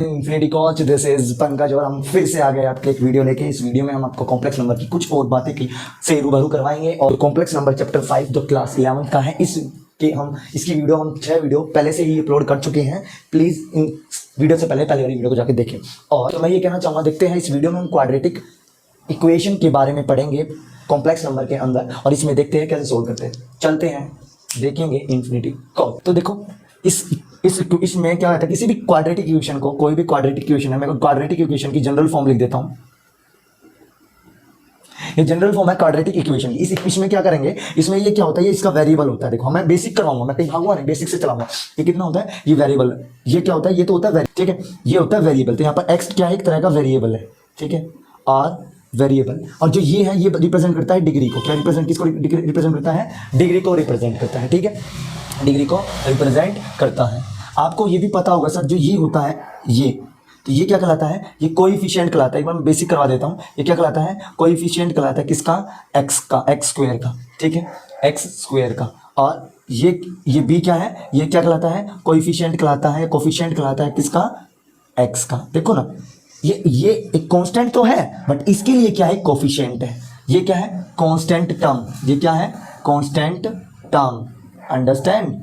Infinity coach, this is Pankaj और हम फिर से आ गए आपके एक वीडियो लेके। इस वीडियो में हम आपको कॉम्प्लेक्स नंबर की कुछ और बातें की से रूबरू करवाएंगे और कॉम्प्लेक्स नंबर चैप्टर 5 जो क्लास 11 का है इसकी वीडियो हम 6 वीडियो पहले से ही अपलोड कर चुके हैं। प्लीज़ इन वीडियो से पहले वाली वीडियो को जाकर देखें। और तो मैं ये कहना चाहूँगा, देखते हैं इस वीडियो में हम क्वाड्रेटिक इक्वेशन के बारे में पढ़ेंगे कॉम्प्लेक्स नंबर के अंदर, और इसमें देखते हैं कैसे सोल्व करते हैं। चलते हैं, देखेंगे इन्फिनिटी कोच। तो देखो इसमें क्या होता है, किसी भी क्वाड्रेटिक इक्वेशन को, कोई भी क्वाड्रेटिक इक्वेशन है, मैं क्वाड्रेटिक इक्वेशन की जनरल फॉर्म लिख देता हूँ। ये जनरल फॉर्म है क्वाड्रेटिक इक्वेशन की। इसमें क्या करेंगे, इसमें ये क्या होता है, ये इसका वेरिएबल होता है। देखो मैं बेसिक करवाऊंगा, मैं कहीं भागूंगा नहीं, बेसिक से चलाऊंगा। ये कितना होता है, ये वेरिएबल। ये क्या होता है, ये तो होता है ठीक है, ये होता है वेरिएबल। तो यहाँ पर एक्स क्या है, एक तरह का वेरिएबल है, ठीक है, और वेरिएबल। और जो ये है, ये रिप्रेजेंट करता है डिग्री को। क्या रिप्रेजेंट, किसको रिप्रेजेंट करता है, डिग्री को रिप्रेजेंट करता है, ठीक है, डिग्री को रिप्रेजेंट करता है। आपको ये भी पता होगा सर, जो ये होता है ये, तो ये क्या कहलाता है, ये कोएफिशिएंट कहलाता है। एक बार मैं बेसिक करवा देता हूँ। ये क्या कहलाता है, कोएफिशिएंट कहलाता है, किसका, एक्स का, एक्स स्क्वायर का, ठीक है, एक्स स्क्वायर का। और ये बी क्या है, ये क्या कहलाता है, कोएफिशिएंट कहलाता है, कोएफिशिएंट कहलाता है किसका, एक्स का। देखो ना, ये एक कांस्टेंट तो है, बट इसके लिए क्या है, कोएफिशिएंट है। ये क्या है, कांस्टेंट टर्म। ये क्या है, कांस्टेंट टर्म। अंडरस्टैंड,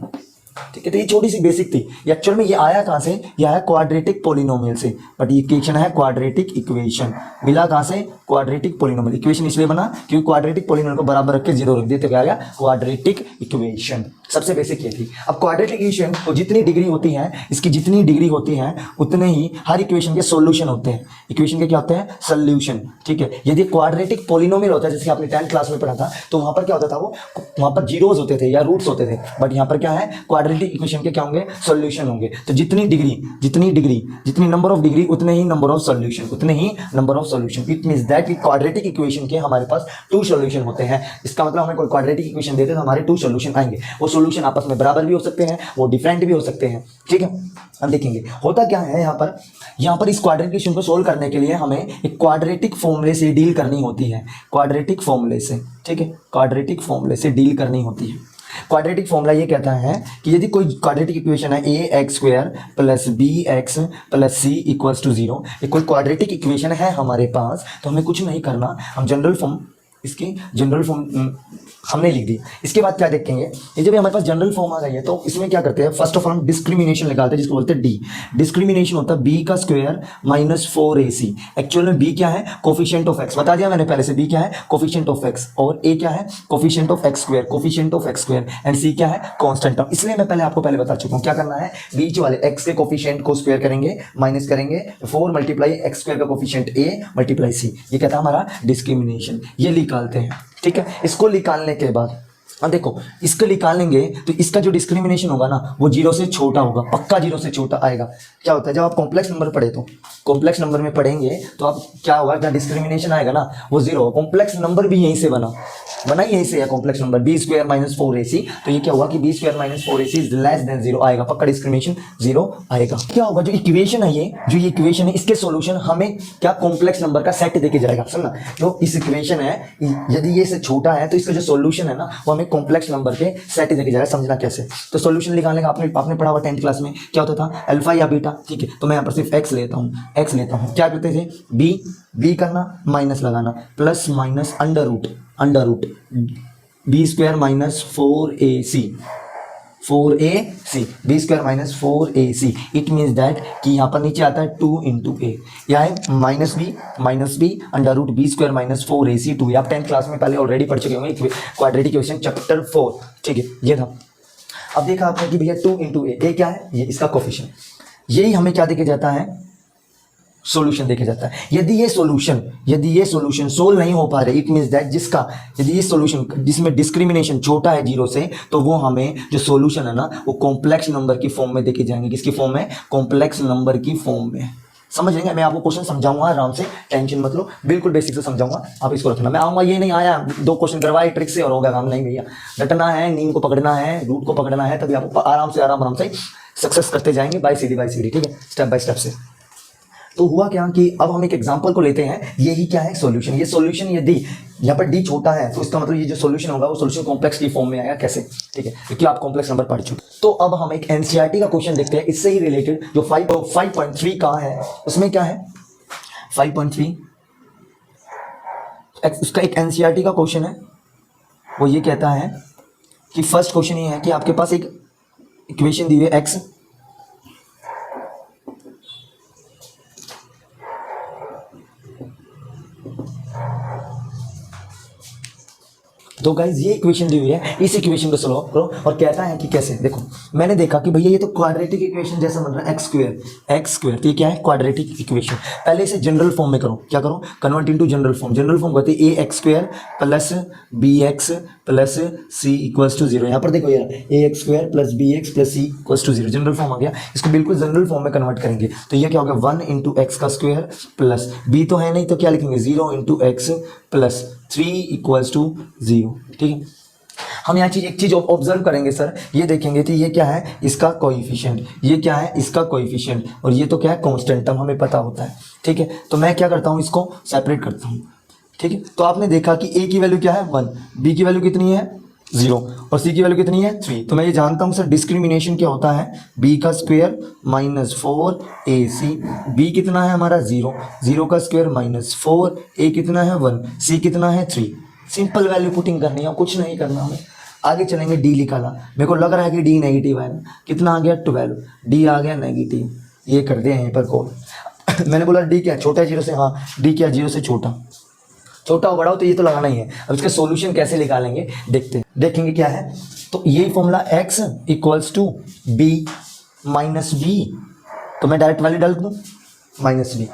ठीक है। तो ये छोटी सी बेसिक थी। एक्चुअल में ये आया कहाँ से, ये आया क्वाड्रेटिक पोलिनोमियल से, बट ये इक्वेशन है क्वाड्रेटिक इक्वेशन। मिला कहाँ से, क्वाड्रेटिक पोलिनोमियल। इक्वेशन इसलिए बना क्योंकि क्वाड्रेटिक पोलिनोमियल को बराबर रख के जीरो रख दिए, तो क्या आ गया, क्वाड्रेटिक इक्वेशन। सबसे बेसिक ये थी। अब क्वाड्रेटिक इक्वेशन को जितनी डिग्री होती है, इसकी जितनी डिग्री होती है उतने ही हर इक्वेशन के सॉल्यूशन होते हैं। इक्वेशन के क्या होते हैं, सॉल्यूशन, ठीक है। यदि क्वाड्रेटिक पोलिनोमियल होता है, जैसे आपने 10th क्लास में पढ़ा था, तो वहां पर क्या होता था, वो वहां पर जीरोस होते थे या रूट्स होते थे, बट यहाँ पर क्या है, क्वाड्रेटिक इक्वेशन के क्या होंगे, सॉल्यूशन होंगे। तो जितनी नंबर ऑफ डिग्री उतने ही नंबर ऑफ सॉल्यूशन, उतने ही number of solution. It means that quadratic equation के हमारे पास 2 सॉल्यूशन होते हैं। इसका मतलब हमें कोई क्वाड्रेटिक इक्वेशन देते तो हमारे 2 सॉल्यूशन आएंगे। वो सॉल्यूशन आपस में बराबर भी हो सकते हैं, वो डिफरेंट भी हो सकते हैं, ठीक है। अब देखेंगे होता क्या है यहाँ पर इस क्वाड्रेटिक इक्वेशन को सोल्व करने के लिए हमें एक क्वाड्रेटिक फॉर्मूले से डील करनी होती है। क्वाड्रेटिक फॉर्मूले से, ठीक है, क्वाड्रेटिक फॉर्मूले से डील करनी होती है। क्वाड्रेटिक फॉर्मूला ये कहता है कि यदि कोई क्वाड्रेटिक इक्वेशन है, a x square plus b x plus c equals to 0, ये कोई क्वाड्रेटिक इक्वेशन है हमारे पास, तो हमें कुछ नहीं करना, हम जनरल फॉर्म, इसकी जनरल फॉर्म हमने लिख दी। इसके बाद क्या देखेंगे, ये जब हमारे पास जनरल फॉर्म आ गई है, तो इसमें क्या करते हैं, फर्स्ट ऑफ ऑल हम डिस्क्रिमिनेशन निकालते हैं, जिसको बोलते हैं डी। डिस्क्रिमिनेशन होता है बी का स्क्वायर माइनस 4ac। एक्चुअल में बी क्या है, कोफिशिएंट ऑफ एक्स, बता दिया मैंने पहले से, बी क्या है, कोफिशिएंट ऑफ एक्स, और ए क्या है, coefficient of x square, coefficient of x square, and c क्या है, कांस्टेंट टर्म। इसलिए मैं आपको पहले बता चुका हूं क्या करना है, बीच वाले एक्स के कोफिशिएंट को स्क्वायर करेंगे, माइनस करेंगे 4 मल्टीप्लाई एक्स स्क्वायर का कोफिशिएंट ए मल्टीप्लाई सी। ये कहता है हमारा डिस्क्रिमिनेशन। ये निकालते हैं, ठीक है। इसको निकालने के बाद अब देखो, इसको निकालेंगे तो इसका जो डिस्क्रिमिनेशन होगा ना, वो 0 से छोटा होगा, पक्का 0 से छोटा आएगा। क्या होता है, जब आप कॉम्प्लेक्स नंबर पढ़े, तो कॉम्प्लेक्स नंबर में पढ़ेंगे तो आप क्या होगा, जहाँ डिस्क्रिमिनेशन आएगा ना, वो 0 होगा। कॉम्प्लेक्स नंबर भी यहीं से बना यहीं से है complex number, B square minus 4ac। तो ये क्या हुआ कि B square minus 4ac is less than 0 आएगा, पक्का डिस्क्रिमिनेशन 0 आएगा। क्या होगा, जो इक्वेशन है, ये जो इक्वेशन है, इसके सॉल्यूशन हमें क्या, कॉम्प्लेक्स नंबर का सेट देके जाएगा। सुनना, जो इस इक्वेशन है, यदि ये से छोटा है, तो इसका जो सॉल्यूशन है ना, वो हमें कॉम्प्लेक्स नंबर के सेट देके जाएगा। समझना कैसे, तो सॉल्यूशन निकालने का आपने पढ़ा हुआ 10th क्लास में, क्या होता था, अल्फा या बीटा, ठीक है। तो मैं यहाँ पर सिर्फ एक्स लेता हूँ। क्या करते थे, बी करना, माइनस लगाना, plus minus under root B square minus 4ac, B square minus 4ac। It means that कि यहाँ पर नीचे आता है 2 इंटू ए, यह है minus B under root B square minus 4ac 2। आप 10th क्लास में पहले ऑलरेडी पढ़ चुके होंगे क्वाड्रेटिक इक्वेशन चैप्टर 4, ठीक है, ये था। अब देखा आपने कि भैया 2 इंटू ए क्या है, ये इसका कोफिशिएंट, यही हमें क्या देके जाता है, सॉल्यूशन देखे जाता है। यदि ये सॉल्यूशन सोल्व नहीं हो पा रहे, इट मींस दैट यदि ये सॉल्यूशन जिसमें डिस्क्रिमिनेशन छोटा है 0 से, तो वो हमें जो सॉल्यूशन है ना, वो कॉम्प्लेक्स नंबर की फॉर्म में देखे जाएंगे। किसकी फॉर्म में, कॉम्प्लेक्स नंबर की फॉर्म में। समझ लेंगे, मैं आपको क्वेश्चन समझाऊंगा आराम से, टेंशन मत लो, बिल्कुल बेसिक से समझाऊंगा, आप इसको रखना। मैं आऊंगा, ये नहीं आया 2 क्वेश्चन करवाए ट्रिक से और हो गया काम, नहीं भैया। रटना है, नींद को पकड़ना है, रूट को पकड़ना है, तभी आप आराम से सक्सेस करते जाएंगे, बाय सीधी, ठीक है, स्टेप बाय स्टेप से। तो हुआ क्या कि अब हम एक एग्जांपल को लेते हैं, यही क्या है, सॉल्यूशन। ये सॉल्यूशन यदि यहाँ पर डी छोटा है तो इसका मतलब ये जो सॉल्यूशन होगा वो सॉल्यूशन कॉम्प्लेक्स की फॉर्म में आएगा कैसे, ठीक है, क्योंकि आप कॉम्प्लेक्स नंबर पढ़ चुके। तो अब हम एक एनसीईआरटी का क्वेश्चन देखते हैं इससे ही रिलेटेड, जो 5.3 कहाँ है, उसमें क्या है 5.3, उसका एक एनसीईआरटी का क्वेश्चन है। वो ये कहता है कि फर्स्ट क्वेश्चन ये है कि आपके पास एक इक्वेशन दी हुई है एक्स, तो गाइज ये इक्वेशन दी हुई है, इस इक्वेशन को सॉल्व करो और कहता है कि कैसे। देखो मैंने देखा कि भैया ये तो क्वाड्रेटिक इक्वेशन जैसा बन रहा है, एक्स स्क्वायर, तो ये क्या है क्वाड्रेटिक इक्वेशन। पहले इसे जनरल फॉर्म में करो, क्या करो, convert into general form. General form कहते हैं a x square plus b x plus c equals to 0। यहाँ पर देखो यार a x square plus b x plus c equals to 0 general form आ गया। इसको बिल्कुल जनरल फॉर्म में कन्वर्ट करेंगे तो ये क्या होगा 1 इंटू एक्स का स्क्वायर प्लस बी तो है नहीं तो क्या लिखेंगे 0 into X plus 3 equals to 0, ठीक है। हम यहाँ एक चीज ऑब्जर्व करेंगे सर, ये देखेंगे कि ये क्या है इसका कोएफिशिएंट, ये क्या है इसका कोएफिशिएंट, और ये तो क्या है कांस्टेंट टर्म, हमें पता होता है, ठीक है। तो मैं क्या करता हूँ इसको सेपरेट करता हूँ, ठीक है। तो आपने देखा कि ए की वैल्यू क्या है 1, बी की वैल्यू कितनी है 0 और सी की वैल्यू कितनी है 3। तो मैं ये जानता हूँ सर डिस्क्रिमिनेशन क्या होता है, बी का स्क्वायर माइनस 4 ए सी, बी कितना है हमारा 0, 0 का स्क्वायर माइनस 4, ए कितना है 1, सी कितना है 3। सिंपल वैल्यू पुटिंग करनी है, कुछ नहीं करना हमें। आगे चलेंगे, डी निकाला, मेरे को लग रहा है कि डी नेगेटिव है, कितना आ गया 12, डी आ गया नेगेटिव, ये कर दिया यहीं पर कॉल। मैंने बोला डी क्या छोटा है 0 से, हाँ डी क्या 0 से छोटा, छोटा हो बड़ा हो तो ये तो लगाना ही है। अब इसका सॉल्यूशन कैसे निकालेंगे देखते हैं, देखेंगे क्या है। तो यही formula x equals to B minus B, तो मैं डायरेक्ट वैल्यू डाल दूँ माइनस बी।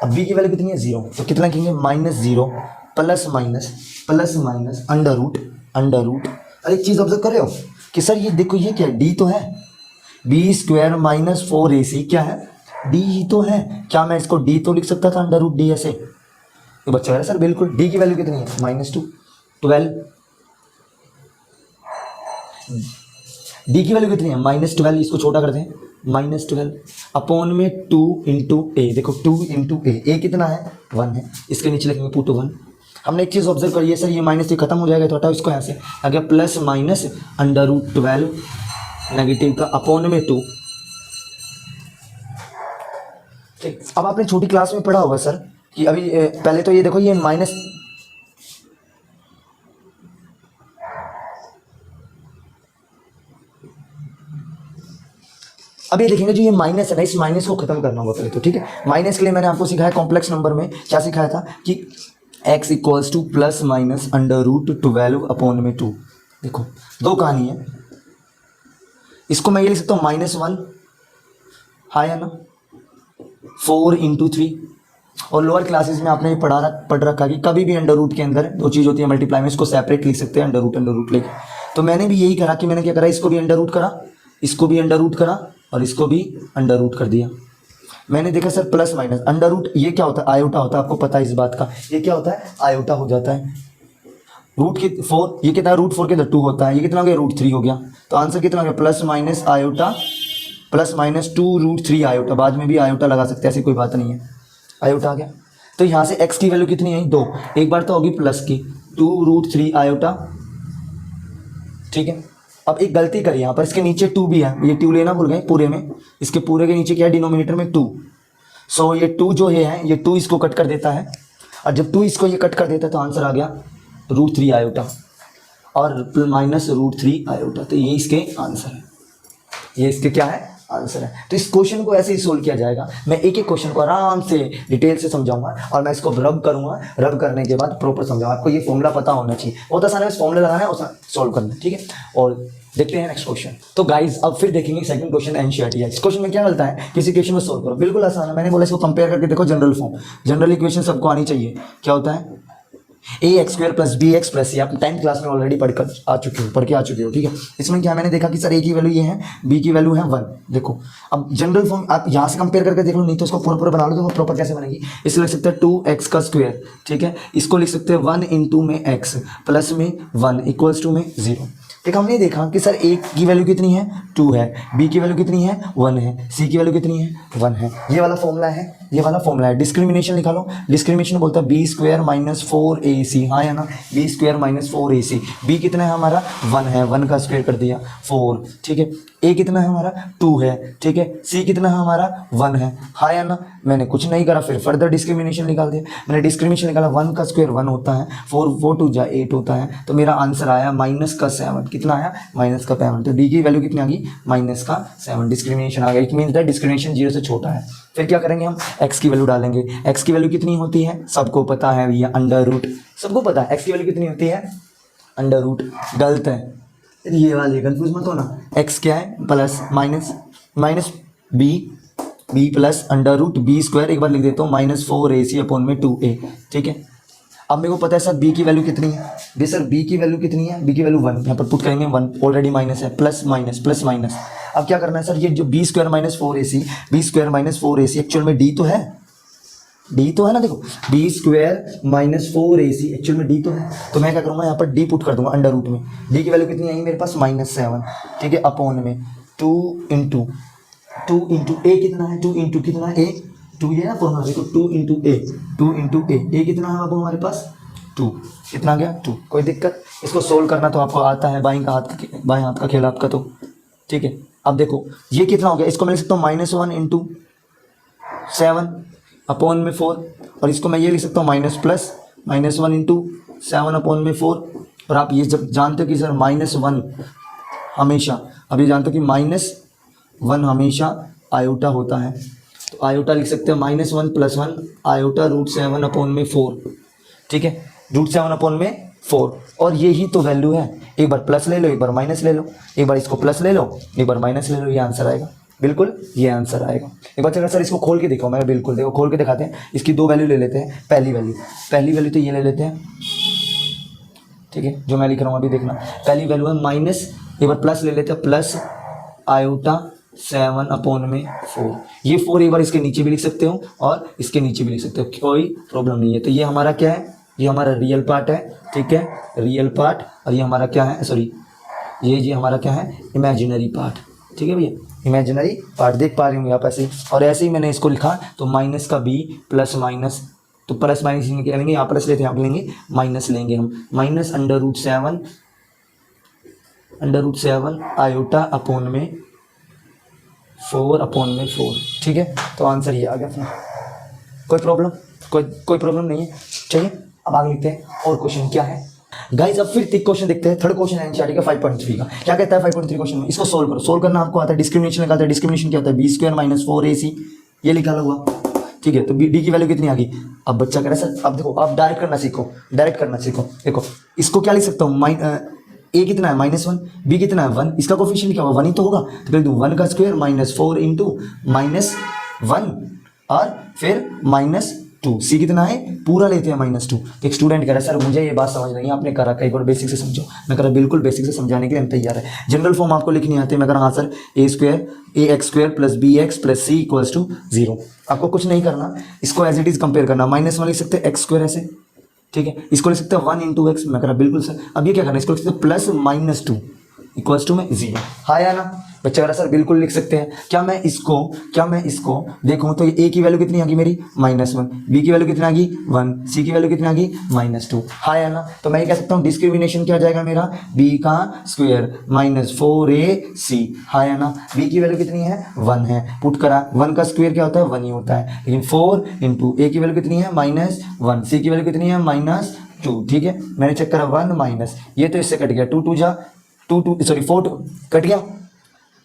अब बी की वैल्यू कितनी है 0, तो कितना कहेंगे -0 प्लस माइनस अंडर रूट। अरे एक चीज़ ऑब्जर्व कर रहे हो कि सर ये देखो ये क्या है, डी तो है, बी स्क्वायर माइनस 4ac क्या है डी ही तो है। क्या मैं इसको डी तो लिख सकता था अंडर रूट डी ऐसे, तो बच्चा है सर बिल्कुल। डी की वैल्यू कितनी है -2, 12, डी की वैल्यू कितनी है -12, इसको छोटा कर दें -12 अपॉन में 2 इंटू ए, देखो 2 इंटू ए कितना है 1 है, इसके नीचे लिखेंगे पुट 1। हमने एक चीज़ ऑब्जर्व करी है सर, ये माइनस से खत्म हो जाएगा तो हटाओ इसको यहाँ से, आ गया plus minus under root 12 negative का अपॉन में 2, ठीक। अब आपने छोटी क्लास में पढ़ा होगा सर कि अभी पहले तो ये देखो ये माइनस, अब ये देखेंगे जो ये माइनस है ना, इस माइनस को खत्म करना होगा पहले तो, ठीक है। माइनस के लिए मैंने आपको सिखाया कॉम्प्लेक्स नंबर में क्या सिखाया था कि x equals to plus minus under root 12 upon में 2। देखो दो कहानी है, इसको मैं ये लिख सकता हूँ -1, हाँ या ना, 4 इंटू 3। और लोअर क्लासेस में आपने पढ़ रखा कि कभी भी अंडर रूट के अंदर दो चीज़ होती है मल्टीप्लाई में, इसको सेपरेट लिख सकते हैं अंडर रूट लेके। तो मैंने भी यही करा कि मैंने क्या करा, इसको भी अंडर रूट करा, इसको भी अंडर रूट करा और इसको भी अंडर रूट कर दिया। मैंने देखा sir plus minus under root ये क्या होता है आयोटा होता है, आपको पता है इस बात का, ये क्या होता है आयोटा हो जाता है। रूट की 4 ये कितना रूट 4 के अंदर 2 होता है, ये कितना हो गया √3 हो गया। तो आंसर कितना हो गया plus minus iota plus minus 2√3 iota, बाद में भी आयोटा लगा सकते हैं, ऐसी कोई बात नहीं है, आयोटा आ गया। तो यहाँ से x की वैल्यू कितनी है 2, एक बार तो होगी प्लस की 2√3 आयोटा, ठीक है। अब एक गलती करी यहाँ पर, इसके नीचे 2 भी है, ये 2 लेना भूल गए पूरे में, इसके पूरे के नीचे क्या है डिनोमिनेटर में 2। सो ये 2 जो है ये 2 इसको कट कर देता है, और जब 2 इसको ये कट कर देता है तो आंसर आ गया √3 आयोटा और माइनस √3 आयोटा। तो ये इसके आंसर है, ये इसके क्या है आंसर है। तो इस क्वेश्चन को ऐसे ही सोल्व किया जाएगा। मैं एक एक क्वेश्चन को आराम से डिटेल से समझाऊंगा और मैं इसको रब करूंगा, रब करने के बाद प्रॉपर समझाऊंगा। आपको ये फॉर्मूला पता होना चाहिए, बहुत आसान है, इस फॉर्मूला लगाना है और सोल्व करना है, ठीक है। और देखते हैं नेक्स्ट क्वेश्चन। तो गाइज अब फिर देखेंगे सेकंड क्वेश्चन एनसीईआरटी है। इस क्वेश्चन में क्या मिलता है, किसी इक्वेशन को सोल्व करो, बिल्कुल आसान है। मैंने बोला इसको कंपेयर करके देखो जनरल फॉर्म, जनरल इक्वेशन सबको आनी चाहिए। क्या होता है ax² + bx + c, आप 10th क्लास में ऑलरेडी पढ़ के आ चुके हो, ठीक है। इसमें क्या मैंने देखा कि सर a की वैल्यू ये है, b की वैल्यू है 1। देखो अब जनरल फॉर्म आप यहाँ से कंपेयर करके देख लो, नहीं तो उसको पूरा बना लो तो वो प्रॉपर कैसे बनेगी। इसको लिख सकते हैं 2x², ठीक है। इसको लिख सकते हैं 1 × में x प्लस में 1 इक्वल्स टू में 0। देखो हमने देखा कि सर ए की वैल्यू कितनी है 2 है, बी की वैल्यू कितनी है 1 है, सी की वैल्यू कितनी है 1 है। ये वाला फॉर्मूला है, ये वाला फॉर्मूला है। डिस्क्रिमिनेशन निकालो, डिस्क्रिमिनेशन बोलता है बी स्क्वायर माइनस 4ac, हाँ या ना, B square minus 4ac। B कितना है हमारा 1 है, 1 का स्क्वायर कर दिया 4, ठीक है। ए कितना है हमारा 2 है, ठीक है। सी कितना है हमारा 1 है, हाँ या ना। मैंने कुछ नहीं करा, फिर फर्दर डिस्क्रिमिनेशन निकाल दिया। मैंने डिस्क्रिमिनेशन निकाला, 1 का स्क्वायर 1 होता है, 4 2 जा 8 होता है, तो मेरा आंसर आया माइनस का 7। कितना आया माइनस का 7। तो डी की वैल्यू कितनी आ गई माइनस का 7, डिस्क्रिमिनेशन आ गया। इट मीन्स दैट डिस्क्रिमिनेशन 0 से छोटा है। फिर क्या करेंगे हम, x की वैल्यू डालेंगे। x की वैल्यू कितनी होती है सबको पता है भैया, अंडर रूट, सबको पता है x की वैल्यू कितनी होती है अंडर रूट। गलत है ये वाली, कंफ्यूज मत होना। x क्या है plus minus minus B plus under root B square, एक बार लिख देता हूँ माइनस 4ac अपॉन में 2a, ठीक है। अब मेरे को पता है सर b की वैल्यू कितनी है, बे सर b की वैल्यू कितनी है, b की वैल्यू 1, यहाँ पर पुट करेंगे 1, ऑलरेडी माइनस है, प्लस माइनस प्लस माइनस। अब क्या करना है सर, ये जो b square minus 4ac, b square minus 4ac actual में d तो है, d तो है ना। देखो b square minus 4ac actual में d तो है, तो मैं क्या करूँगा यहाँ पर d पुट कर दूंगा अंडर रूट में। d की वैल्यू कितनी आई मेरे पास -7, ठीक है, अपॉन में 2 इंटू a कितना है, 2 इंटू कितना a, 2 ये ना फॉर्मूला देखो, 2 इंटू a कितना है बाबू हमारे पास 2, कितना गया 2। कोई दिक्कत, इसको सोल्व करना तो आपको आता है, बाएं हाथ का खेल आपका, तो ठीक है। अब देखो ये कितना हो गया, इसको मैं लिख सकता हूँ -1 इंटू 7 अपॉन में 4, और इसको मैं ये लिख सकता हूँ -1 इंटू 7 अपॉन में 4। और आप ये जब जानते हो कि सर -1 हमेशा, अब ये जानते हो कि -1 हमेशा आयोटा होता है, तो आयोटा लिख सकते हैं -1 + 1 आयोटा √7 अपॉन में 4, ठीक है, √7 अपॉन में 4। और यही तो वैल्यू है, एक बार प्लस ले लो, एक बार माइनस ले लो, एक बार इसको प्लस ले लो, एक बार माइनस ले लो, ये आंसर आएगा, बिल्कुल ये आंसर आएगा। एक बार चलो सर इसको खोल के देखो, मैं बिल्कुल देखो खोल के दिखाते हैं। इसकी 2 वैल्यू ले लेते हैं, पहली वैल्यू तो ये ले लेते हैं, ठीक है, जो मैं लिख रहा हूँ अभी देखना। पहली वैल्यू है माइनस, एक बार प्लस ले लेते हैं, प्लस आयोटा 7 अपॉन में 4। ये 4 एक बार इसके नीचे भी लिख सकते हो और इसके नीचे भी लिख सकते हो, कोई प्रॉब्लम नहीं है। तो ये हमारा क्या है, ये हमारा रियल पार्ट है, ठीक है, रियल पार्ट। और ये हमारा क्या है, सॉरी ये हमारा क्या है, इमेजिनरी पार्ट, ठीक है भैया, इमेजिनरी पार्ट। देख पा रहे होंगे आप ऐसे ही, और ऐसे ही मैंने इसको लिखा, तो माइनस का b प्लस माइनस, तो प्लस माइनस क्या लेंगे, यहाँ प्लस लेते हैं, यहाँ लेंगे माइनस लेंगे हम, माइनस √7 आयोटा अपॉन में 4 अपॉन में 4, ठीक है। तो आंसर ये आ गया अपना, कोई प्रॉब्लम नहीं है। चलिए अब आगे लिखते हैं, और क्वेश्चन क्या है गाइस। अब फिर एक क्वेश्चन देखते हैं, थर्ड क्वेश्चन है एनसीईआरटी का 5.3 का। क्या कहता है 5.3 क्वेश्चन में, इसको सोल्व करो। सोल्व करना आपको आता है, डिस्क्रिमिनेशन निकालते हैं। डिस्क्रिमिनेशन क्या होता है, b स्क्वायर माइनस 4ac, ये लिखा हुआ, ठीक है। तो डी की वैल्यू कितनी आ गई। अब बच्चा कह रहा है सर, अब देखो आप डायरेक्ट करना सीखो। देखो इसको क्या लिख सकता हूँ, ए कितना है -1, बी कितना है 1, इसका कोफिशिएंट क्या होगा 1 ही तो होगा, तो फिर 1 का स्क्वायर -4 इंटू -1 और फिर -2, सी कितना है पूरा लेते हैं -2। तो एक स्टूडेंट कह रहा है सर मुझे ये बात समझ नहीं है, आपने करा कई बार बेसिक से समझो। मैं कह रहा बिल्कुल बेसिक से समझाने के लिए हम तैयार है। जनरल फॉर्म आपको लिखनी आती है। मैं कह रहा हाँ सर, ax² + bx + c = 0। आपको कुछ नहीं करना, इसको एज इट इज कंपेयर करना। -1 लिख सकते हैं x² ऐसे, ठीक है, इसको लिख सकते हैं 1 × x। मैं कह रहा बिल्कुल सर। अब ये क्या करना है, इसको लिख सकते हैं +-2 = में 0, हाँ या ना। बच्चा कह रहा सर बिल्कुल लिख सकते हैं। क्या मैं इसको देखूं तो ये a की वैल्यू कितनी आ गई मेरी -1, b की वैल्यू कितनी आ गई 1, c की वैल्यू कितनी आ गई -2, हाँ या ना। तो मैं ये कह सकता हूँ डिस्क्रिमिनेशन क्या आ जाएगा मेरा, b का स्क्वायर -4ac, हाँ या ना। b की वैल्यू कितनी है 1 है, पुट करा, 1 का स्क्वायर क्या होता है 1 ही होता है, लेकिन 4 × a की वैल्यू कितनी है -1, c की वैल्यू कितनी है -2, ठीक है। मैंने चेक करा 1 माइनस, ये तो इससे कट गया, 4 कट गया।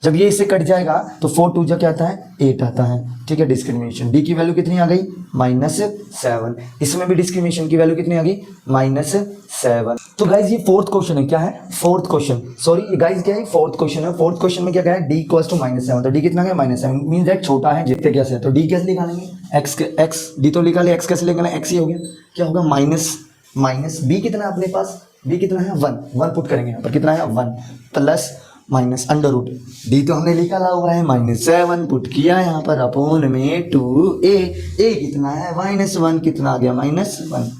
जब ये इससे कट जाएगा तो 4 2 क्या आता है 8 आता है, ठीक है। डिस्क्रिमिनेशन डी की वैल्यू कितनी आ गई -7, इसमें भी डिस्क्रिमिनेशन की वैल्यू कितनी आ गई -7। तो गाइज ये फोर्थ क्वेश्चन है, क्या है फोर्थ क्वेश्चन, सॉरी गाइज क्या है फोर्थ क्वेश्चन है। फोर्थ क्वेश्चन में क्या है d = -7, तो d कितना है -7, मींस दैट छोटा है जितने कैसे है। तो d कैसे निकालेंगे, x d तो निकाले, x कैसे निकालेंगे, x ही हो गया, क्या होगा माइनस b कितना है अपने पास, b कितना है 1 पुट करेंगे यहाँ पर, कितना है 1 plus minus under root, D तो हमने निकाला हुआ है -7 पुट किया यहाँ पर अपॉन में 2a, a कितना है -1, कितना आ गया -1।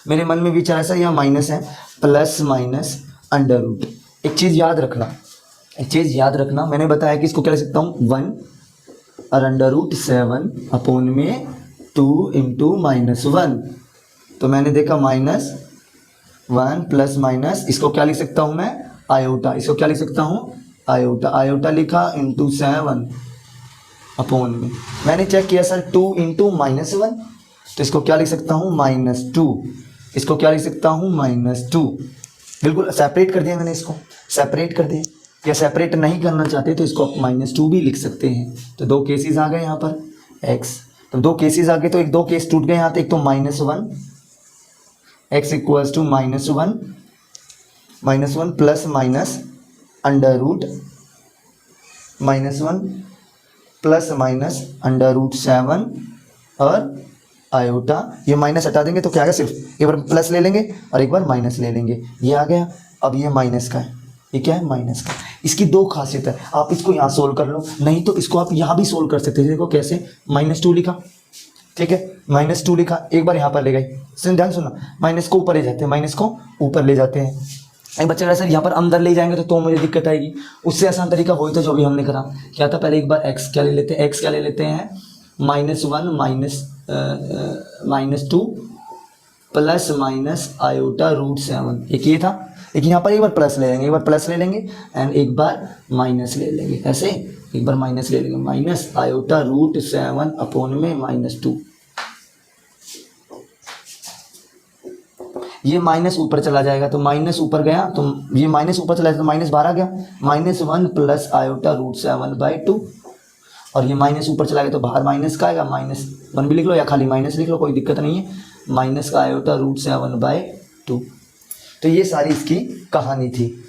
मेरे मन में विचार ऐसा यहाँ माइनस है, प्लस माइनस अंडर रूट, एक चीज़ याद रखना, मैंने बताया कि इसको क्या लिख सकता हूँ 1 और √7 अपॉन में 2 इंटू -1। तो मैंने देखा -1 प्लस माइनस, इसको क्या लिख सकता हूँ मैं आयोटा, इसको क्या लिख सकता हूँ आयोटा लिखा इंटू 7 अपॉन में, मैंने चेक किया सर 2 इंटू -1, तो इसको क्या लिख सकता हूँ -2, इसको क्या लिख सकता हूँ -2। बिल्कुल सेपरेट कर दिया मैंने, इसको सेपरेट कर दिया, या सेपरेट नहीं करना चाहते तो इसको -2 भी लिख सकते हैं। तो 2 केसेस आ गए यहाँ पर x, तो 2 केसेस आ गए, तो 2 केस टूट गए यहाँ, तो एक तो -1 x equals to -1 plus minus √1 plus minus √7 और आयोटा, ये माइनस हटा देंगे तो क्या आएगा, सिर्फ एक बार प्लस ले लेंगे और एक बार माइनस ले लेंगे, ये आ गया। अब ये माइनस का है, ये क्या है माइनस का। इसकी 2 खासियत है, आप इसको यहाँ सोल्व कर लो, नहीं तो इसको आप यहाँ भी सोल्व कर सकते हैं। देखो कैसे, -2 लिखा, ठीक है, -2 लिखा, एक बार यहाँ पर ले गए, ध्यान सुनना, माइनस को ऊपर ले जाते हैं, माइनस को ऊपर ले जाते हैं। एक बच्चा कह सर यहाँ पर अंदर ले जाएंगे तो मुझे दिक्कत आएगी, उससे आसान तरीका वही था जो भी हमने करा, क्या था, पहले एक बार x क्या ले लेते हैं, x क्या ले लेते हैं -2 प्लस माइनस आयोटा √7, एक ये था, एक यहाँ पर एक बार प्लस ले लेंगे, एक बार प्लस ले लेंगे एंड एक बार माइनस ले लेंगे, ऐसे एक बार माइनस ले लेंगे, माइनस आयोटा √7 अपॉन में -2। ये माइनस ऊपर चला जाएगा, तो माइनस ऊपर गया, तो ये माइनस ऊपर चला जाएगा तो माइनस बाहर आ गया, -1 प्लस आयोटा √7/2, और ये माइनस ऊपर चला गया तो बाहर माइनस का आएगा, -1 भी लिख लो या खाली माइनस लिख लो, कोई दिक्कत नहीं है, माइनस का आयोटा √7/2। तो ये सारी इसकी कहानी थी,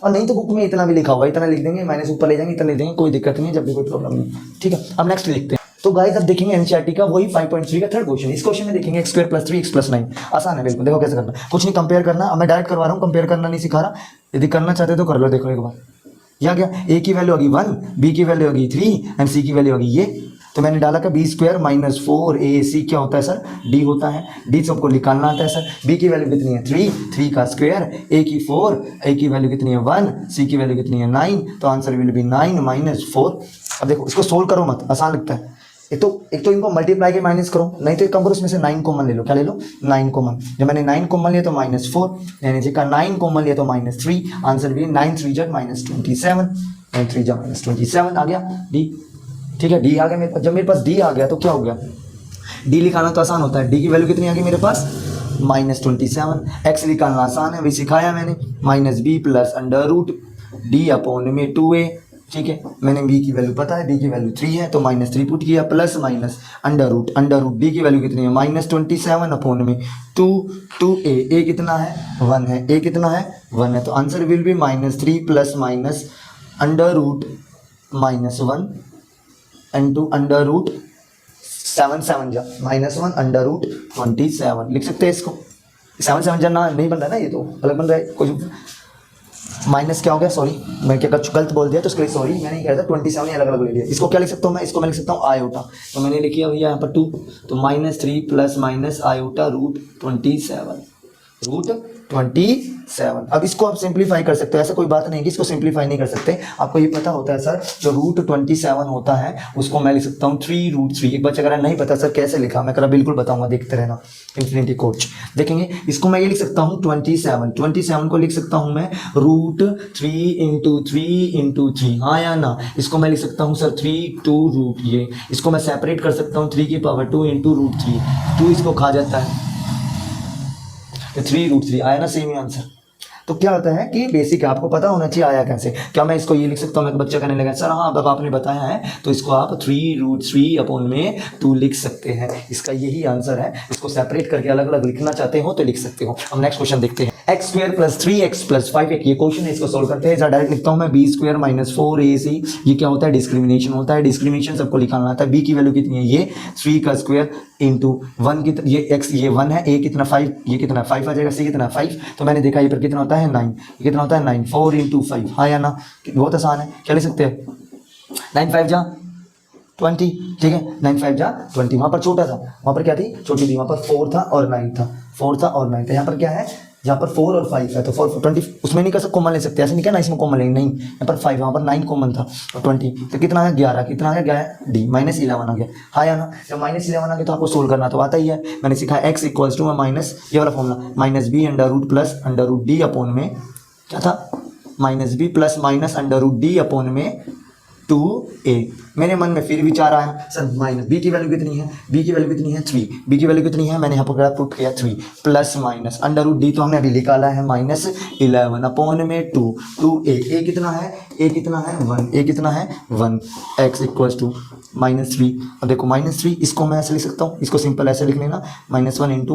और नहीं तो बुक में इतना भी लिखा होगा, इतना लिख देंगे, माइनस ऊपर ले जाएंगे, इतना लिख देंगे, कोई दिक्कत नहीं है, जब भी कोई प्रॉब्लम नहीं, ठीक है। अब नेक्स्ट देखते हैं। तो गाइस अब देखेंगे एनसीईआरटी का वही 5.3 का थर्ड क्वेश्चन। इस क्वेश्चन में देखेंगे x² + 3x + 9, आसान है बिल्कुल। देखो कैसे करना, कुछ नहीं कंपेयर करना, अब मैं डायरेक्ट करवा रहा हूँ, कंपेयर करना नहीं सिखा रहा, यदि करना चाहते तो कर लो। देखो एक बार यहाँ क्या, a की वैल्यू होगी 1, b की वैल्यू होगी 3 एंड c की वैल्यू होगी ये, तो मैंने डाला का b² - 4ac क्या होता है सर, d होता है, d सबको निकालना आता है सर। b की वैल्यू कितनी है 3 का स्क्वायर, a की 4, a की वैल्यू कितनी है 1, c की वैल्यू कितनी है 9, तो आंसर विल बी 9 - 4। अब देखो इसको सोल्व करो मत, आसान लगता है, एक तो इनको मल्टीप्लाई के माइनस करो, नहीं तो एक काम करो, इसमें से 9 कॉमन ले लो, क्या ले लो 9 कॉमन, जब मैंने 9 कॉमन लिया तो -4, यानी जी का 9 कॉमन लिया तो -3, आंसर भी 9 3 जा -27, 9 3 जा -27 आ गया डी, ठीक है, डी आ गया मेरे पास। जब मेरे पास डी आ गया तो क्या हो गया, डी निकालना तो आसान होता है, डी की वैल्यू कितनी आ गई मेरे पास -27, एक्स निकालना आसान है, वही सिखाया मैंने, -b + √d अपॉन में 2a, ठीक है, मैंने b की वैल्यू पता है, d की वैल्यू 3 है तो -3 पुट किया, plus minus under root d की वैल्यू कितनी है -27 अपॉन में 2a, a कितना है 1 है, a कितना है 1 है, तो answer will be -3 plus minus √-1 into √7 7 जा -1 √27 लिख सकते हैं इसको, 7 7 जा ना नहीं बन रहा है ना, ये तो अलग बन रहा है, कुछ माइनस क्या हो गया, सॉरी मैं क्या गलत बोल दिया तो उसके लिए सॉरी, मैंने कहा था 27 अलग अलग ले लिया। इसको क्या लिख सकता हूँ मैं, इसको मैं लिख सकता हूँ आयोटा, तो मैंने लिखी भैया यहाँ पर 2, तो -3 प्लस माइनस आयोटा √27। अब इसको आप सिंप्लीफाई कर सकते हो, ऐसा कोई बात नहीं कि इसको सिंप्लीफाई नहीं कर सकते, आपको ये पता होता है सर, जो √27 होता है उसको मैं लिख सकता हूँ 3√3। एक बच्चा अगर नहीं पता सर कैसे लिखा, मैं करा बिल्कुल बताऊंगा, देखते रहना इन्फिनिटी कोच देखेंगे। इसको मैं ये लिख सकता हूँ 27 को लिख सकता हूँ मैं √3 हाँ या ना, इसको मैं लिख सकता हूँ सर 3 2 ये, इसको मैं सेपरेट कर सकता हूँ 3 की पावर 2 × √3, 2 इसको खा जाता है तो 3√3 आया ना, सेम ही आंसर। तो क्या होता है कि बेसिक आपको पता होना चाहिए आया कैसे। क्या मैं इसको ये लिख सकता हूँ, मैं बच्चा कहने लगा सर हाँ अब आपने बताया है तो इसको आप 3√3 अपॉन में 2 लिख सकते हैं, इसका यही आंसर है। इसको सेपरेट करके अलग अलग लिखना चाहते हो तो लिख सकते हो। हम नेक्स्ट क्वेश्चन देखते हैं, x² + 3x + 5 एक ये क्वेश्चन है, इसको सोल्व करते हैं। डायरेक्ट लिखता हूँ मैं b² - 4ac, ये क्या होता है डिस्क्रिमिनेशन होता है, डिस्क्रिमिनेशन सबको निकालना आता है। b की वैल्यू कितनी है ये 3 का स्क्वायर इंटू 1 की, ये x ये 1 है, a कितना 5, ये कितना 5 आ जाएगा, c कितना 5, तो मैंने देखा ये पर कितना होता है 9, ये कितना होता है 9, 4 × 5 हाँ या ना, बहुत आसान है, क्या लिख सकते हैं 9 5 जा 20, ठीक है 9 5 जा 20, वहाँ पर छोटा था, वहाँ पर क्या थी छोटी थी, वहाँ पर 4 था और 9 था, 4 था और 9 था, यहाँ पर क्या है यहाँ पर 4 और 5 है तो 20 उसमें नहीं कर सकते कॉमन ले सकते, ऐसे नहीं कहना इसमें कॉमन लेंगे, नहीं यहाँ पर 5 वहाँ पर 9 कॉमन था और 20 तो कितना है 11, कितना है गया है डी -11 आ गया। हाँ या ना, जब -11 आ गया तो आपको सोल्व करना तो आता ही है, मैंने सीखा x इक्वल्स टू माइनस ये वाला formula -b under root plus under root D upon में क्या था -b plus minus under root D upon में 2a। मेरे मन में फिर विचार आया सर माइनस b की वैल्यू कितनी है, b की वैल्यू कितनी है 3, b की वैल्यू कितनी है मैंने यहाँ पर पुट किया 3 plus minus under root D तो हमने अभी निकाला है -11 अपॉन में 2a, a कितना है 1, a कितना है 1 x इक्वल्स टू -3। अब देखो -3 इसको मैं ऐसे लिख सकता हूँ, इसको सिंपल ऐसे लिख लेना -1 इंटू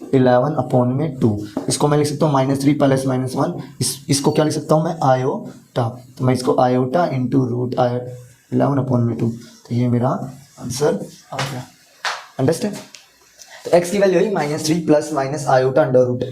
-11 अपॉन में 2, इसको मैं लिख सकता हूँ -3 प्लस -1, इसको क्या लिख सकता हूँ मैं आयोटा, तो मैं इसको आयोटा इंटू रूट 11 अपॉन में 2, तो ये मेरा आंसर आ गया। अंडरस्टैंड? तो x की वैल्यू है -3 plus minus iota under root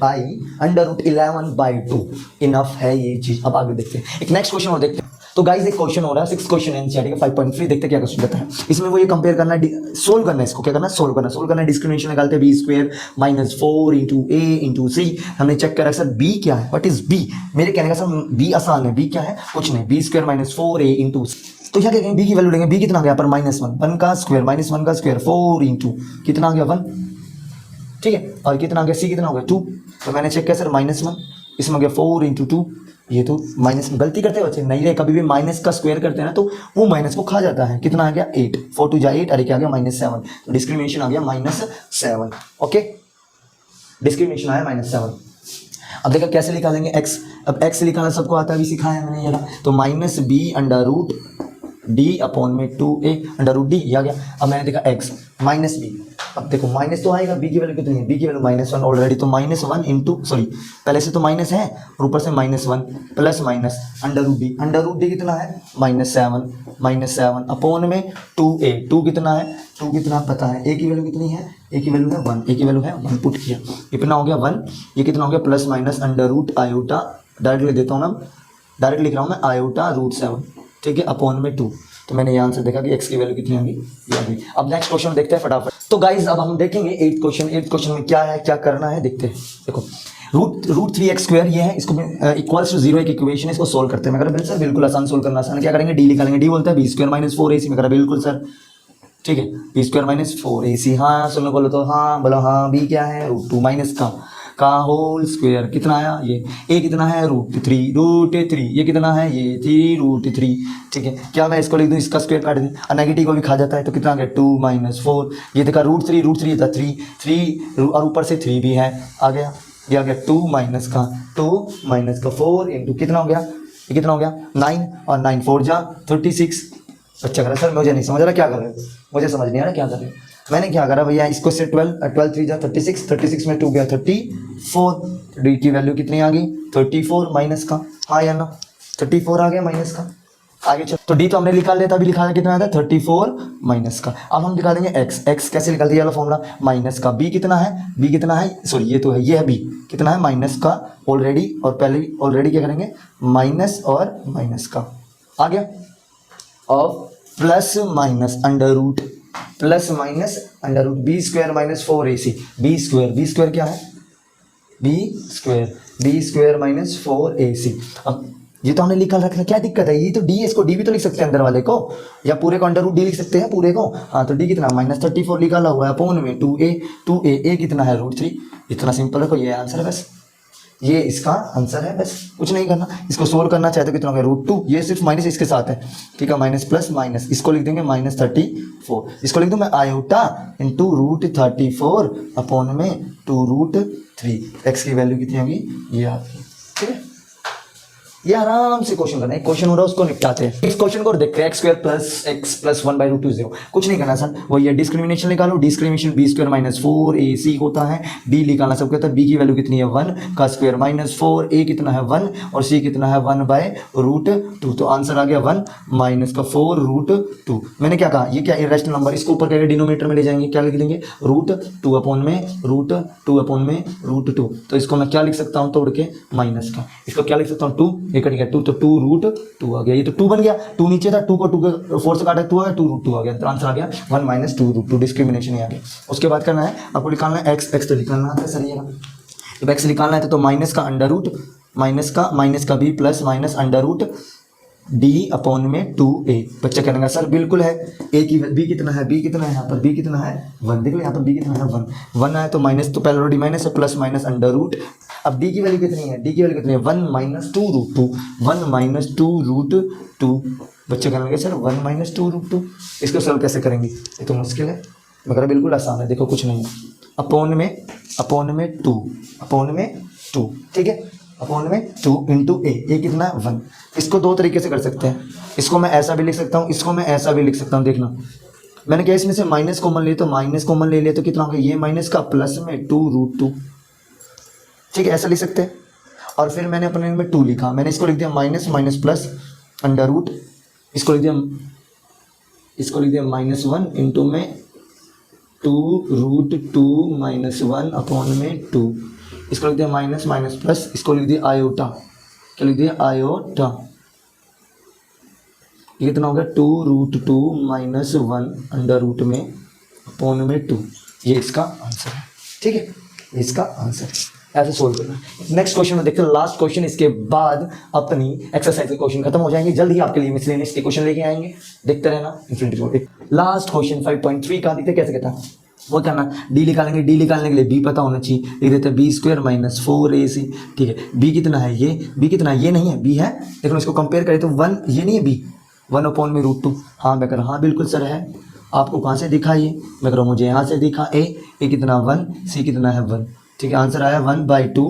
11/2 enough है ये चीज। अब आगे देखते हैं एक नेक्स्ट क्वेश्चन और देखते हैं। तो गाइस एक क्वेश्चन हो रहा है 6 क्वेश्चन एनसीईआरटी का 5.3, देखते क्या क्वेश्चन देता है इसमें। वो ये कंपेयर करना है, सोल्व करना है, इसको क्या करना है सोल्व करना है। डिस्क्रिमिनेशन निकालते हैं b² -4 into a into c। हमने चेक करा सर b क्या है, व्हाट इज b, मेरे कहने का सर b आसान है, b क्या है कुछ नहीं, b² -4a इंटू c। तो क्या कहेंगे b की वैल्यू लेंगे, b कितना आ गया पर -1 का स्क्वायर -1 का स्क्वायर 4 इंटू कितना आ गया 1, ठीक है, और कितना आ गया c कितना हो गया 2। तो मैंने चेक किया सर -1 इसमें हो गया 4 इंटू 2, ये तो माइनस गलती करते हैं बच्चे नहीं रे, कभी भी माइनस का स्क्वायर करते हैं ना तो वो माइनस को खा जाता है। कितना आ गया 8, 4 2 जा 8, अरे क्या आ गया -7, तो डिस्क्रिमिनेशन आ गया -7। ओके, डिस्क्रिमिनेशन आया -7। अब देखो कैसे निकालेंगे x, अब x निकालना सबको आता है, अभी सिखाया मैंने ये, तो -b under root D upon में 2a अंडर रूट डी आ गया। अब मैंने देखा x -b, अब देखो माइनस तो आएगा, b की वैल्यू कितनी है, b की वैल्यू -1 ऑलरेडी, तो -1 इंटू सॉरी पहले से तो माइनस है और ऊपर से -1 plus minus under root D कितना है -7 अपॉन में 2a, 2 कितना है 2 कितना पता है, a की वैल्यू कितनी है, a की वैल्यू है 1, a की वैल्यू है 1 पुट किया, कितना हो गया 1, ये कितना हो गया plus minus under root iota, direct लिख देता हूँ ना, डायरेक्ट लिख रहा हूँ मैं आयोटा रूट 7, ठीक है, अपॉन में 2। तो मैंने यहाँ से देखा कि x की वैल्यू कितनी होगी, ये आ गई। अब नेक्स्ट क्वेश्चन देखते हैं फटाफट। तो गाइज अब हम देखेंगे 8th क्वेश्चन में क्या है, क्या करना है देखते हैं। देखो रूट 3x² ये है, इसको इक्वल्स टू 0 एक इक्वेशन है, इसको सोल्व करते हैं। मैं कह रहा सर बिल्कुल आसान सोल्व करना आसान, क्या करेंगे डी निकालेंगे, डी बोलता है b² -4ac, मैं कह रहा बिल्कुल सर ठीक है, b² -4ac, हाँ सुनो बोलो तो हाँ, बोलो हाँ, b क्या है √2 माइनस का होल स्क्वायर कितना आया, ये a कितना है √3, ये कितना है ये 3 ठीक है। क्या मैं इसको लिख दूँ, इसका स्क्वायर काट दूँ, नेगेटिव को भी खा जाता है, तो कितना आ गया 2 - 4, ये देखा √3 था 3 और ऊपर से 3 भी है, आ गया ये आ गया 2 माइनस का 4 इंटू कितना हो गया, ये कितना हो गया 9 और 9 4 जा 36। अच्छा करा सर, मुझे नहीं समझ रहा क्या कर रहे हो, मुझे समझ नहीं आ रहा क्या कर रहे हो। मैंने क्या करा भैया, इसको से 12 3 जा 36 में 2 गया 34, डी की वैल्यू कितनी आ गई 34 माइनस का, हाँ या ना 34 आ गया माइनस का। आगे चलो, तो डी तो हमने निकाल लिया था, अभी लिखा है कितना आता है 34 माइनस का। अब हम निकालेंगे x कैसे निकालते हैं, फॉर्मूला माइनस का b कितना है सॉरी ये तो है, ये है b कितना है माइनस का ऑलरेडी, और पहले ऑलरेडी क्या करेंगे माइनस और माइनस का आ गया, और plus minus under root b² -4ac, b² क्या है b² -4ac। अब ये तो हमने लिखा रखा, क्या दिक्कत है, ये तो डी है, इसको डी भी तो लिख सकते हैं अंदर वाले को, या पूरे को अंडर रूट डी लिख सकते हैं पूरे को, हाँ तो डी कितना -34 निकाला हुआ है अपॉन में 2a कितना है √3, इतना सिंपल है, ये आंसर है बस, ये इसका आंसर है बस, कुछ नहीं करना। इसको सोल्व करना चाहते तो कितना हो गया √2, ये सिर्फ माइनस इसके साथ है, ठीक है, माइनस प्लस माइनस, इसको लिख देंगे -34, इसको लिख दूँ मैं आयोटा इंटू √34 अपॉन में 2√3, x की वैल्यू कितनी होगी ये आपकी, ठीक है। ये आराम से क्वेश्चन करना है, क्वेश्चन हो रहा है उसको निपटाते हैं। इस क्वेश्चन को देखते हैं, x² + x + 1/√2 0, कुछ नहीं करना सर, वो ये डिस्क्रिमिनेशन निकालो, डिस्क्रिमिनेशन b² -4ac होता है, d निकालना सब कहता है, b की वैल्यू कितनी है 1 का स्क्वायर -4, a कितना है 1 और c कितना है 1/√2, तो आंसर आ गया 1 -4√2। मैंने क्या कहा, ये क्या इरेशनल नंबर, इसको ऊपर करके डिनोमिनेटर में ले जाएंगे, क्या लिख देंगे √2 अपॉन में √2, तो इसको मैं क्या लिख सकता हूँ तोड़ के माइनस का, इसको क्या लिख सकता हूँ 2 एक 2, तो 2√2 आ गया, ये तो 2 बन गया, 2 नीचे था, 2 को 2 के 4 से काटा 2 आ गया, 2√2 आ गया, तो आंसर आ गया 1 - 2√2, डिस्क्रिमिनेशन ही आ गया। उसके बाद करना है आपको निकालना है x तो निकालना आता है सर, ये जब x निकालना है तो माइनस का अंडर रूट माइनस का b plus minus under root d upon में 2a। बच्चा कहेंगे सर बिल्कुल है, a की b कितना है, b कितना है यहाँ पर, b कितना है 1, देख लो यहाँ पर b कितना है 1, 1 आए तो माइनस, तो पहले ऑलरेडी माइनस है, प्लस माइनस अंडर रूट। अब d की वैल्यू कितनी है, d की वैल्यू कितनी है 1 माइनस 2 रूट 2, 1 माइनस 2 रूट 2। बच्चे कहेंगे सर 1 माइनस 2 रूट 2, इसको सॉल्व कैसे करेंगे, ये तो मुश्किल है, मगर बिल्कुल आसान है, देखो कुछ नहीं है, अपॉन में 2, ठीक है, अपॉन में 2 इंटू ए कितना है 1। इसको दो तरीके से कर सकते हैं, इसको मैं ऐसा भी लिख सकता हूँ, इसको मैं ऐसा भी लिख सकता हूँ। देखना मैंने क्या इसमें से माइनस कॉमन लिया, तो माइनस कॉमन ले लिया तो कितना होगा, ये माइनस का प्लस में 2 रूट 2, ठीक है, ऐसा लिख सकते हैं। और फिर मैंने अपने में 2 लिखा, मैंने इसको लिख दिया minus minus plus under root, इसको लिख दिया माइनस 1 इंटू में 2 रूट 2 माइनस 1 अपॉन में 2, इसको लिख दिया माइनस माइनस प्लस, इसको लिख दिया आयोटा, क्या लिख दिया आयोटा, ये कितना हो गया 2 रूट 2 माइनस 1 अंडर रूट में अपॉन में 2। ये इसका आंसर है, ठीक है, इसका आंसर है। ऐसे सोल्व करना। नेक्स्ट क्वेश्चन में देखते हैं, लास्ट क्वेश्चन, इसके बाद अपनी एक्सरसाइज के क्वेश्चन खत्म हो जाएंगे, जल्द ही आपके लिए मिसलेनियस के क्वेश्चन लेके आएंगे, देखते रहना इन्फिनिटी। लास्ट क्वेश्चन 5.3 का देखते कैसे कहता है, वो करना डी निकालेंगे, डी निकालने के लिए बी पता होना चाहिए, लिख देते हैं बी स्क्वायर माइनस 4ac, ठीक है, बी कितना है ये, बी कितना है ये नहीं है, बी है, लेकिन इसको कंपेयर करें तो 1 ये नहीं है, बी 1 अपॉन में रूट 2। हाँ मैं कह रहा हाँ बिल्कुल सर है, आपको कहाँ से दिखा ये, मैं कह रहा हूँ मुझे यहाँ से दिखा, ए कितना 1, सी कितना है 1, ठीक है, आंसर आया 1/2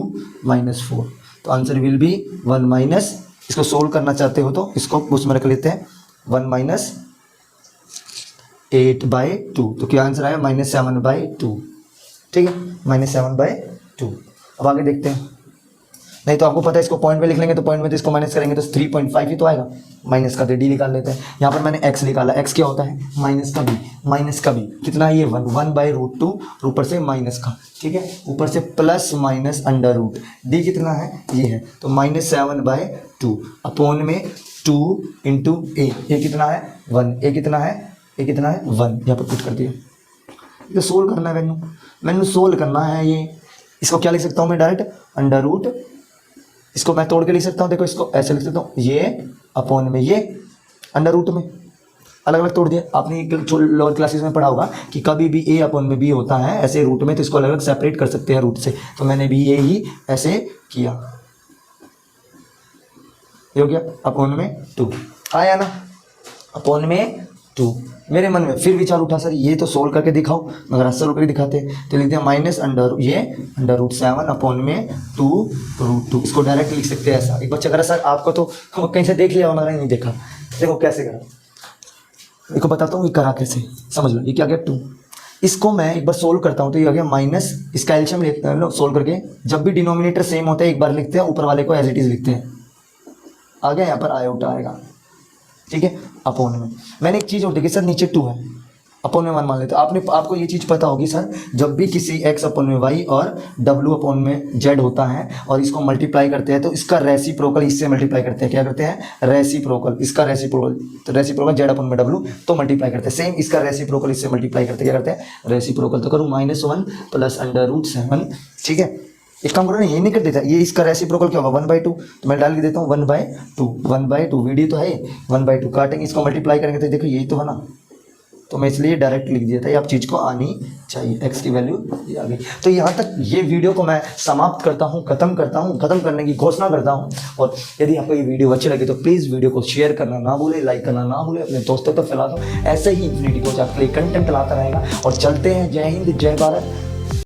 माइनस 4, तो आंसर विल बी 1 माइनस, इसको सोल्व करना चाहते हो तो इसको उसमें रख लेते हैं 1 माइनस 8/2, तो क्या आंसर आया -7/2, ठीक है, -7/2। अब आगे देखते हैं, नहीं तो आपको पता है इसको पॉइंट में लिख लेंगे, तो पॉइंट में तो इसको माइनस करेंगे तो 3.5 ही तो आएगा, माइनस का डी निकाल लेते हैं। यहाँ पर मैंने x निकाला, x क्या होता है माइनस का b कितना है ये 1/√2, ऊपर से माइनस का, ठीक है, ऊपर से plus minus under root, D कितना है ये है, तो -7/2 अपॉन में 2 इंटू ए कितना है 1, ए कितना है 1, यहाँ पर पुट कर दिया। ये सोल्व करना है मैंने सोल्व करना है, ये इसको क्या लिख सकता हूँ मैं डायरेक्ट अंडर रूट, इसको मैं तोड़ के लिख सकता हूँ, देखो इसको ऐसे लिख सकता हूँ, ये अपॉन में ये अंडर रूट में अलग अलग तोड़ दिया। आपने लोअर क्लासेस में पढ़ा होगा कि कभी भी ए अपॉन में बी होता है ऐसे रूट में, तो इसको अलग अलग सेपरेट कर सकते हैं रूट से, तो मैंने भी ये ही ऐसे किया, ये हो गया अपॉन में 2 आया ना, अपॉन में 2। मेरे मन में फिर विचार उठा सर ये तो सोल्व करके दिखाओ, मगर सोल्व करके दिखाते हैं, तो लिख दिया माइनस अंडर रूट 7 अपॉन में 2√2, इसको डायरेक्ट लिख सकते हैं ऐसा। एक बच्चा कह रहा सर आपको तो कहीं से देख लिया मगर नहीं देखा, देखो कैसे करा, देखो बताता हूँ ये करा कैसे, समझ लो। ये क्या गया 2, इसको मैं एक बार सोल्व करता हूँ तो ये आ गया माइनस, इसका एलसीएम लेते हैं लोग सोल्व करके, जब भी डिनोमिनेटर सेम होता है एक बार लिखते हैं, ऊपर वाले को एज इट इज लिखते हैं, आ गया यहाँ पर आयोटा आएगा, ठीक है, अपॉन में। मैंने एक चीज़ और देखी सर नीचे 2 है, अपॉन में 1 मान लेते हैं। आपको ये चीज़ पता होगी सर, जब भी किसी x अपॉन में y और w अपॉन में z होता है और इसको मल्टीप्लाई करते हैं तो इसका रेसिप्रोकल इससे मल्टीप्लाई करते हैं, क्या करते हैं रेसिप्रोकल, इसका रेसिप्रोकल, तो रेसिप्रोकल z अपॉन में w तो मल्टीप्लाई करते हैं, सेम इसका रेसिप्रोकल इससे मल्टीप्लाई करते हैं, क्या करते हैं रेसिप्रोकल। तो करूँ -1 प्लस अंडर रूट 7, ठीक है, एक काम करो ना ये नहीं कर देता, ये इसका रेसिप्रोकल क्या होगा 1/2, तो मैं डाल के देता हूँ 1/2 वीडियो तो है 1/2 काटेंगे, इसको मल्टीप्लाई करेंगे तो देखो यही तो है ना, तो मैं इसलिए डायरेक्ट लिख दिया था, ये आप चीज़ को आनी चाहिए, x की वैल्यू ये आ गई। तो यहाँ तक ये वीडियो को मैं समाप्त करता हूँ, खत्म करने की घोषणा करता हूँ। और यदि आपको ये वीडियो अच्छी लगी तो प्लीज़ वीडियो को शेयर करना ना भूले, लाइक करना ना भूले, अपने दोस्तों तक फैला दो। ऐसे ही इन्फिनिटी कोच आपके लिए कंटेंट लाता रहेगा। और चलते हैं, जय हिंद जय भारत।